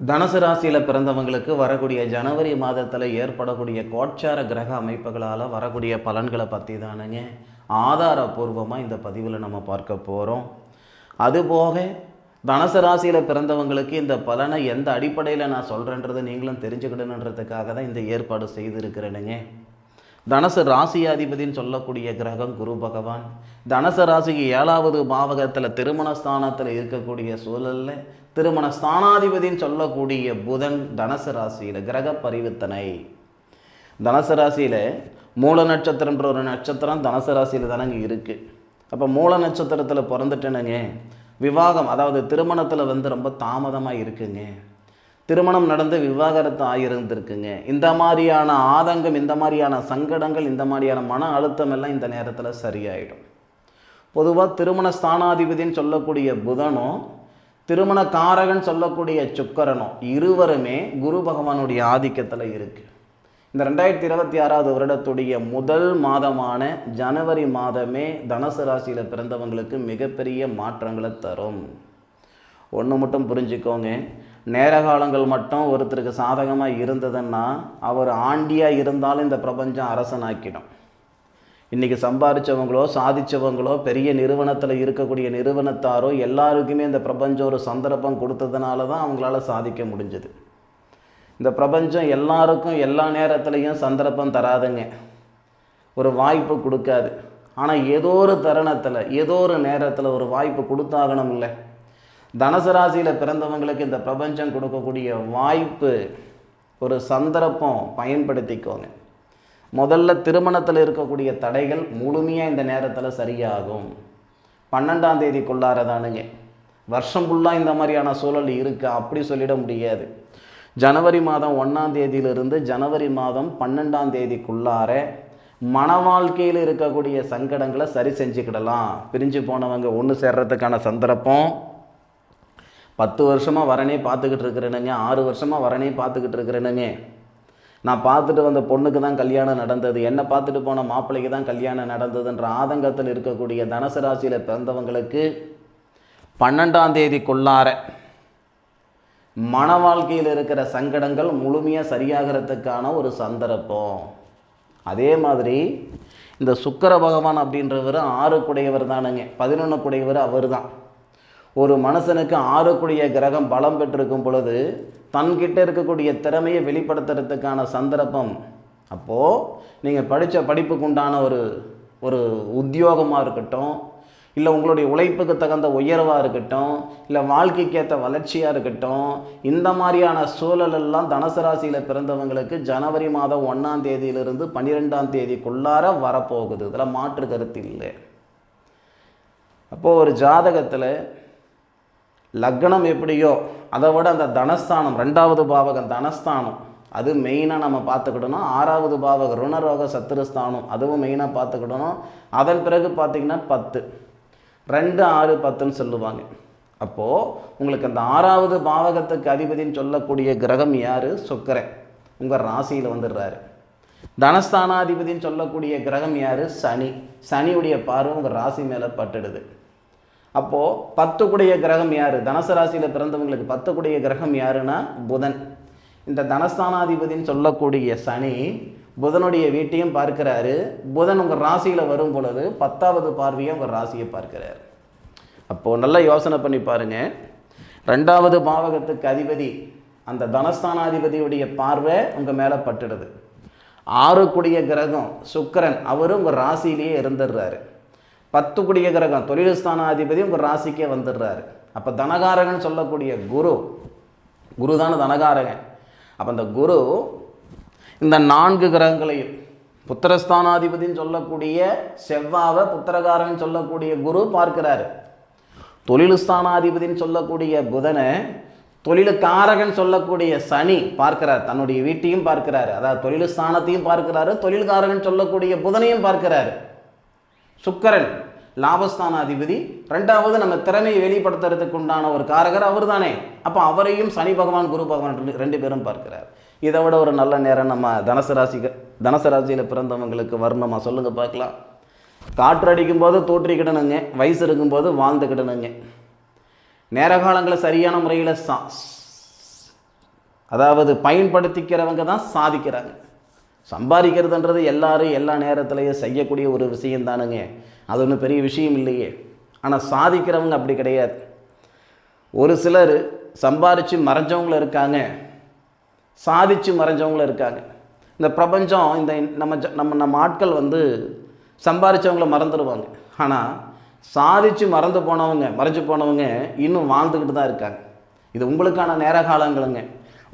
தனுசு ராசியில் பிறந்தவங்களுக்கு வரக்கூடிய ஜனவரி மாதத்தில் ஏற்படக்கூடிய கோட்சார கிரக அமைப்புகளால் வரக்கூடிய பலன்களை பற்றி தானுங்க ஆதாரபூர்வமாக இந்த பதிவில் நம்ம பார்க்க போகிறோம். அதுபோக தனுசு ராசியில் பிறந்தவங்களுக்கு இந்த பலனை எந்த அடிப்படையில் நான் சொல்கிறேன்றதை நீங்களும் தெரிஞ்சுக்கிடணுன்றதுக்காக தான் இந்த ஏற்பாடு செய்திருக்கிறேனுங்க. தனுசு ராசியாதிபதினு சொல்லக்கூடிய கிரகம் குரு பகவான் தனுசு ராசிக்கு 7வது பாவகத்தில் திருமணஸ்தானத்தில் இருக்கக்கூடிய சூழலில் திருமண ஸ்தானாதிபதினு சொல்லக்கூடிய புதன் தனுசு ராசியில் கிரக பரிவர்த்தனை. தனுசு ராசியில் மூல நட்சத்திரன்ற ஒரு நட்சத்திரம் தனுசு ராசியில் தானங்க இருக்குது. அப்போ மூல நட்சத்திரத்தில் பிறந்துட்டேனுங்க விவாகம் அதாவது திருமணத்தில் ரொம்ப தாமதமாக இருக்குங்க. திருமணம் நடந்து விவாகரத்து ஆகியிருந்துருக்குங்க. இந்த மாதிரியான ஆதங்கம், இந்த மாதிரியான சங்கடங்கள், இந்த மாதிரியான மன அழுத்தம் எல்லாம் இந்த நேரத்தில் சரியாயிடும். பொதுவாக திருமண ஸ்தானாதிபதினு சொல்லக்கூடிய புதனும் திருமண காரகன் சொல்லக்கூடிய சுக்கிரனும் இருவருமே குரு பகவானுடைய ஆதிக்கத்தில் இருக்குது. இந்த 2026வது வருடத்துடைய முதல் மாதமான ஜனவரி மாதமே தனுசு ராசியில் பிறந்தவங்களுக்கு மிகப்பெரிய மாற்றங்களை தரும். ஒன்று மட்டும் புரிஞ்சுக்கோங்க, நேர காலங்கள் மட்டும் ஒருத்தருக்கு சாதகமாக இருந்ததுன்னா அவர் ஆண்டியாக இருந்தாலும் இந்த பிரபஞ்சம் அரசனாக்கிடும். இன்றைக்கி சம்பாதிச்சவங்களோ சாதித்தவங்களோ பெரிய நிறுவனத்தில் இருக்கக்கூடிய நிறுவனத்தாரோ எல்லாருக்குமே இந்த பிரபஞ்சம் ஒரு சந்தர்ப்பம் கொடுத்ததுனால தான் அவங்களால சாதிக்க முடிஞ்சது. இந்த பிரபஞ்சம் எல்லாருக்கும் எல்லா நேரத்துலையும் சந்தர்ப்பம் தராதுங்க, ஒரு வாய்ப்பு கொடுக்காது. ஆனால் ஏதோ ஒரு தருணத்தில் ஏதோ ஒரு நேரத்தில் ஒரு வாய்ப்பு கொடுத்தாகணும் இல்லை. தனுசு ராசியில் பிறந்தவங்களுக்கு இந்த பிரபஞ்சம் கொடுக்கக்கூடிய வாய்ப்பு ஒரு சந்தர்ப்பம், பயன்படுத்திக்கோங்க. முதல்ல திருமணத்தில் இருக்கக்கூடிய தடைகள் முழுமையாக இந்த நேரத்தில் சரியாகும். 12ஆம் தேதிக்குள்ளாரதானுங்க. வருஷம் ஃபுல்லாக இந்த மாதிரியான சூழல் இருக்கா அப்படி சொல்லிட முடியாது. ஜனவரி மாதம் 1ஆம் தேதியிலிருந்து ஜனவரி மாதம் 12ஆம் தேதிக்குள்ளார மன வாழ்க்கையில் இருக்கக்கூடிய சங்கடங்களை சரி செஞ்சுக்கிடலாம். பிரிஞ்சு போனவங்க ஒன்று சேர்றதுக்கான சந்தர்ப்பம். 10 வருஷமாக வரனே பார்த்துக்கிட்டு இருக்கிறேனுங்க, 6 வருஷமாக வரனே பார்த்துக்கிட்டு இருக்கிறேனுங்க. நான் பார்த்துட்டு வந்த பொண்ணுக்கு தான் கல்யாணம் நடந்தது, என்னை பார்த்துட்டு போன மாப்பிள்ளைக்கு தான் கல்யாணம் நடந்ததுன்ற ஆதங்கத்தில் இருக்கக்கூடிய தனுசு ராசியில் பிறந்தவங்களுக்கு 12ஆம் தேதிக்குள்ளார மன வாழ்க்கையில் இருக்கிற சங்கடங்கள் முழுமையாக சரியாகிறதுக்கான ஒரு சந்தர்ப்பம். அதே மாதிரி இந்த சுக்கிர பகவான் அப்படின்றவர் 6 குடையவர் தானுங்க, 11 குடையவர் அவர் தான். ஒரு மனுஷனுக்கு 6 குடைய கிரகம் பலம் பெற்றிருக்கும் பொழுது தன்கிட்ட இருக்கக்கூடிய திறமையை வெளிப்படுத்துறதுக்கான சந்தர்ப்பம். அப்போது நீங்கள் படித்த படிப்புக்கு உண்டான ஒரு உத்தியோகமாக இருக்கட்டும், இல்லை உங்களுடைய உழைப்புக்கு தகுந்த உயர்வாக இருக்கட்டும், இல்லை வாழ்க்கைக்கேற்ற வளர்ச்சியாக இருக்கட்டும், இந்த மாதிரியான சூழலெல்லாம் தனுசு ராசியில் பிறந்தவங்களுக்கு ஜனவரி மாதம் 1ஆம் தேதியிலிருந்து 12ஆம் தேதிக்குள்ளார வரப்போகுது. இதில் மாற்று கருத்து இல்லை. அப்போது ஒரு ஜாதகத்தில் லக்னம் எப்படியோ அதை விட அந்த தனஸ்தானம் 2வது பாவகம் தனஸ்தானம் அது மெயினாக நம்ம பார்த்துக்கிடணும். 6வது பாவகம் ருணரோக சத்துருஸ்தானம் அதுவும் மெயினாக பார்த்துக்கிடணும். அதன் பிறகு பார்த்திங்கன்னா 10 2 6 10ன்னு சொல்லுவாங்க. அப்போது உங்களுக்கு அந்த 6வது பாவகத்துக்கு அதிபதினு சொல்லக்கூடிய கிரகம் யார்? சுக்கிரன் உங்கள் ராசியில் வந்துடுறாரு. தனஸ்தானாதிபதினு சொல்லக்கூடிய கிரகம் யார்? சனி. சனியுடைய பார்வை உங்கள் ராசி மேலே பட்டுடுது. அப்போது 10 குடைய கிரகம் யார்? தனுசு ராசியில் பிறந்தவங்களுக்கு 10 குடைய கிரகம் யாருன்னா புதன். இந்த தனஸ்தானாதிபதினு சொல்லக்கூடிய சனி புதனுடைய வீட்டையும் பார்க்கிறாரு. புதன் உங்கள் ராசியில் வரும் பொழுது 10வது பார்வையை உங்கள் ராசியை பார்க்கிறார். அப்போது நல்லா யோசனை பண்ணி பாருங்கள். 2வது பாவகத்துக்கு அதிபதி அந்த தனஸ்தானாதிபதியுடைய பார்வை உங்கள் மேலே பட்டுடுது. 6 குடைய கிரகம் சுக்கிரன் அவர் உங்கள் ராசியிலேயே இருந்துடுறாரு. 10 குடைய கிரகம் தொழில் ஸ்தானாதிபதி உங்கள் ராசிக்கே வந்துடுறாரு. அப்போ தனகாரகன் சொல்லக்கூடிய குரு தானே தனகாரகன். அப்போ அந்த குரு இந்த 4 கிரகங்களையும் புத்திரஸ்தானாதிபதினு சொல்லக்கூடிய செவ்வாவை புத்திரகாரன் சொல்லக்கூடிய குரு பார்க்கிறாரு. தொழில் ஸ்தானாதிபதினு சொல்லக்கூடிய புதனை தொழிலுக்காரகன் சொல்லக்கூடிய சனி பார்க்கிறார். தன்னுடைய வீட்டையும் பார்க்கிறாரு, அதாவது தொழில் ஸ்தானத்தையும் பார்க்கிறாரு, தொழில்காரகன் சொல்லக்கூடிய புதனையும் பார்க்கிறாரு. சுக்கிரன் லாபஸ்தானாதிபதி, 2வது நம்ம திறமையை வெளிப்படுத்துறதுக்கு உண்டான ஒரு காரகர் அவர் தானே. அப்போ அவரையும் சனி பகவான் குரு பகவான் 2 பேரும் பார்க்கிறார். இதை விட ஒரு நல்ல நேரம் நம்ம தனுசு ராசியில் பிறந்தவங்களுக்கு வரணுமா? சொல்லுங்கள் பார்க்கலாம். காற்று அடிக்கும்போது தோற்றிக்கிடணுங்க, வயசு இருக்கும்போது வாழ்ந்துக்கிடணுங்க. நேர காலங்களை சரியான முறையில் அதாவது பயன்படுத்திக்கிறவங்க தான் சாதிக்கிறாங்க. சம்பாதிக்கிறதுன்றது எல்லாரும் எல்லா நேரத்துலையும் செய்யக்கூடிய ஒரு விஷயம் தானுங்க, அது ஒன்றும் பெரிய விஷயம் இல்லையே. ஆனால் சாதிக்கிறவங்க அப்படி கிடையாது. ஒரு சிலர் சம்பாதிச்சு மறைஞ்சவங்களும் இருக்காங்க, சாதிச்சு மறைஞ்சவங்களும் இருக்காங்க. இந்த பிரபஞ்சம் இந்த நம்ம ஆட்கள் சம்பாதிச்சவங்கள மறந்துடுவாங்க. ஆனால் சாதிச்சு மறைஞ்சு போனவங்க இன்னும் வாழ்ந்துக்கிட்டு தான் இருக்காங்க. இது உங்களுக்கான நேர காலங்களுங்க.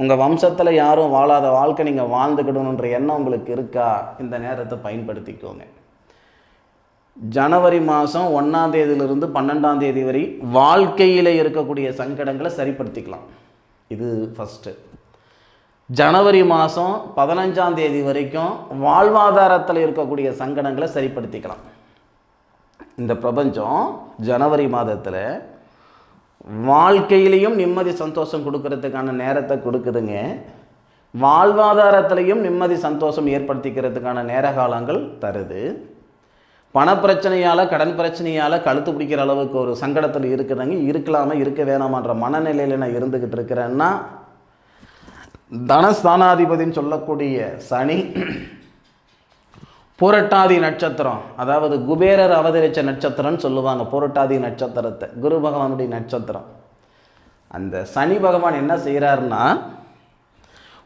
உங்கள் வம்சத்தில் யாரும் வாழாத வாழ்க்கை நீங்கள் வாழ்ந்துக்கிடணுன்ற எண்ணம் உங்களுக்கு இருக்கா? இந்த நேரத்தை பயன்படுத்திக்கோங்க. ஜனவரி மாதம் 1ஆம் தேதியிலிருந்து 12ஆம் தேதி வரை வாழ்க்கையில் இருக்கக்கூடிய சங்கடங்களை சரிப்படுத்திக்கலாம். இது ஃபஸ்ட்டு. ஜனவரி மாதம் 15ஆம் தேதி வரைக்கும் வாழ்வாதாரத்தில் இருக்கக்கூடிய சங்கடங்களை சரிப்படுத்திக்கலாம். இந்த பிரபஞ்சம் ஜனவரி மாதத்தில் வாழ்க்கையிலையும் நிம்மதி சந்தோஷம் கொடுக்கறதுக்கான நேரத்தை கொடுக்குதுங்க. வாழ்வாதாரத்திலையும் நிம்மதி சந்தோஷம் ஏற்படுத்திக்கிறதுக்கான நேர காலங்கள் தருது. பணப்பிரச்சனையால் கடன் பிரச்சனையால் கழுத்து பிடிக்கிற அளவுக்கு ஒரு சங்கடத்தில் இருக்குதுங்க. இருக்கலாமா இருக்க வேணாமான்ற மனநிலையில் நான் இருந்துக்கிட்டு இருக்கிறேன்னா, தனஸ்தானாதிபதினு சொல்லக்கூடிய சனி புரட்டாதி நட்சத்திரம், அதாவது குபேரர் அவதரித்த நட்சத்திரம்னு சொல்லுவாங்க. புரட்டாதி நட்சத்திரத்தை குரு பகவானுடைய நட்சத்திரம். அந்த சனி பகவான் என்ன செய்கிறாருன்னா,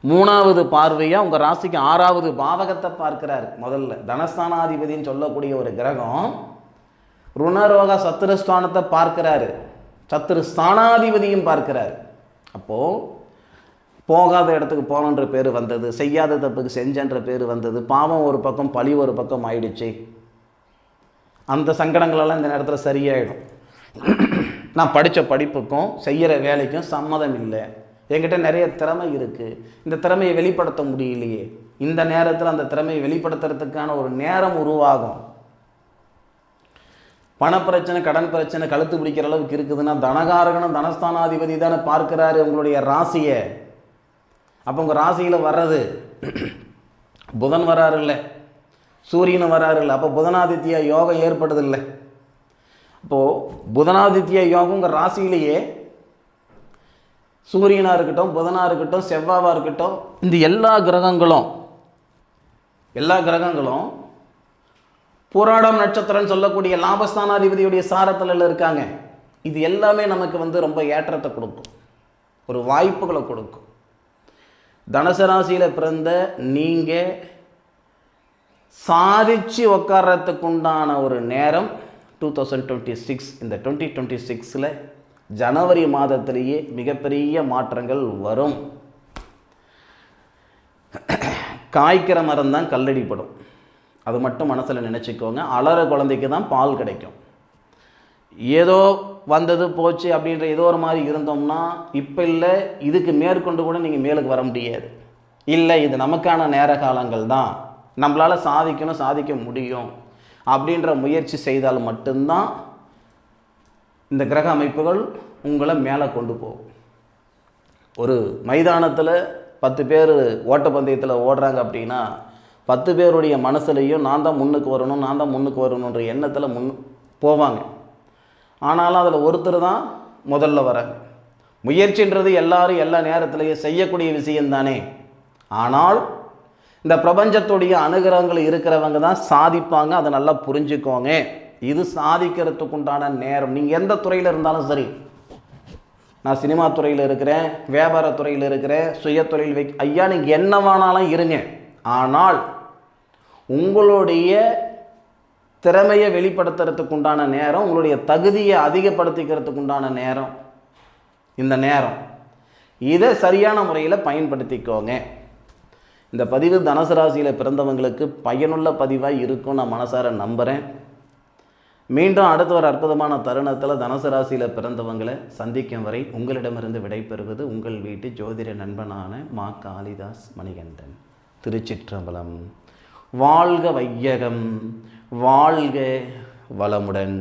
3வது பார்வையாக உங்கள் ராசிக்கு 6வது பாவகத்தை பார்க்கிறார். முதல்ல தனஸ்தானாதிபதினு சொல்லக்கூடிய ஒரு கிரகம் ருணரோக சத்துருஸ்தானத்தை பார்க்கிறாரு, சத்துருஸ்தானாதிபதியும் பார்க்கிறார். அப்போது போகாத இடத்துக்கு போகணுன்ற பேர் வந்தது, செய்யாத தப்புக்கு செஞ்சன்ற பேர் வந்தது, பாவம் ஒரு பக்கம் பழி ஒரு பக்கம் ஆயிடுச்சு. அந்த சங்கடங்களெல்லாம் இந்த நேரத்தில் சரியாயிடும். நான் படித்த படிப்புக்கும் செய்கிற வேலைக்கும் சம்மதம் இல்லை, என்கிட்ட நிறைய திறமை இருக்குது, இந்த திறமையை வெளிப்படுத்த முடியலையே. இந்த நேரத்தில் அந்த திறமையை வெளிப்படுத்துறதுக்கான ஒரு நேரம் உருவாகும். பணப்பிரச்சனை கடன் பிரச்சனை கழுத்து பிடிக்கிற அளவுக்கு இருக்குதுன்னா, தனகாரகனும் தனஸ்தானாதிபதி தானே பார்க்கிறாரு உங்களுடைய ராசியை. அப்போ உங்கள் ராசியில் வர்றது புதன் வராரு இல்லை, சூரியனும் வராரு இல்லை. அப்போ புதனாதித்ய யோகம் ஏற்படுது இல்லை. அப்போது புதனாதித்ய யோகம் உங்கள் ராசியிலேயே சூரியனாக இருக்கட்டும், புதனாக இருக்கட்டும், செவ்வாவாக இருக்கட்டும், இந்த எல்லா கிரகங்களும் புராடம் நட்சத்திரம்னு சொல்லக்கூடிய லாபஸ்தானாதிபதியுடைய சாரத்தில் இருக்காங்க. இது எல்லாமே நமக்கு ரொம்ப ஏற்றத்தை கொடுக்கும், ஒரு வாய்ப்புகளை கொடுக்கும். தனுசு ராசியில் பிறந்த நீங்கள் சாதிச்சு உட்கார்றதுக்குண்டான ஒரு நேரம் 2026. இந்த 2026 ஜனவரி மாதத்திலேயே மிகப்பெரிய மாற்றங்கள் வரும். காய்க்கிற மரம் தான் கல்லடிப்படும், அது மட்டும் மனசில் நினச்சிக்கோங்க. அலற குழந்தைக்கு தான் பால் கிடைக்கும். ஏதோ வந்தது போச்சு அப்படின்ற ஏதோ ஒரு மாதிரி இருந்தோம்னா இப்போ இல்லை, இதுக்கு மேற்கொண்டு கூட நீங்கள் மேலுக்கு வர முடியாது. இல்லை, இது நமக்கான நேர காலங்கள் தான், நம்மளால் சாதிக்க முடியும் அப்படின்ற முயற்சி செய்தால் மட்டும்தான் இந்த கிரக அமைப்புகள் உங்களை மேலே கொண்டு போகும். ஒரு மைதானத்தில் 10 பேர் ஓட்டப்பந்தயத்தில் ஓடுறாங்க அப்படின்னா 10 பேருடைய மனசுலையும் நான் தான் முன்னுக்கு வரணுன்ற எண்ணத்தில் போவாங்க. ஆனாலும் அதில் ஒருத்தர் தான் முதல்ல வராங்க. முயற்சின்றது எல்லாரும் எல்லா நேரத்திலையும் செய்யக்கூடிய விஷயந்தானே. ஆனால் இந்த பிரபஞ்சத்துடைய அனுகிரகங்கள் இருக்கிறவங்க தான் சாதிப்பாங்க. அதை நல்லா புரிஞ்சுக்கோங்க. இது சாதிக்கிறதுக்குண்டான நேரம். நீங்கள் எந்த துறையில் இருந்தாலும் சரி, நான் சினிமா துறையில் இருக்கிறேன், வியாபாரத்துறையில் இருக்கிறேன், சுயத்தொழில் ஐயா நீங்கள் என்னவானாலும் இருங்க. ஆனால் உங்களுடைய திறமையை வெளிப்படுத்துறதுக்கு உண்டான நேரம், உங்களுடைய தகுதியை அதிகப்படுத்திக்கிறதுக்கு உண்டான நேரம் இந்த நேரம். இதை சரியான முறையில் பயன்படுத்திக்கோங்க. இந்த பதிவு தனுசு ராசியில் பிறந்தவங்களுக்கு பயனுள்ள பதிவாக இருக்கும் நான் மனசார நம்புகிறேன். மீண்டும் அடுத்த ஒரு அற்புதமான தருணத்தில் தனுசு ராசியில் பிறந்தவங்களை சந்திக்கும் வரை உங்களிடமிருந்து விடைபெறுவது உங்கள் வீட்டு ஜோதிட நண்பனான மா காளிதாஸ் மணிகண்டன். திருச்சிற்றம்பலம். வாழ்க வையகம், வாழ்க வளமுடன்.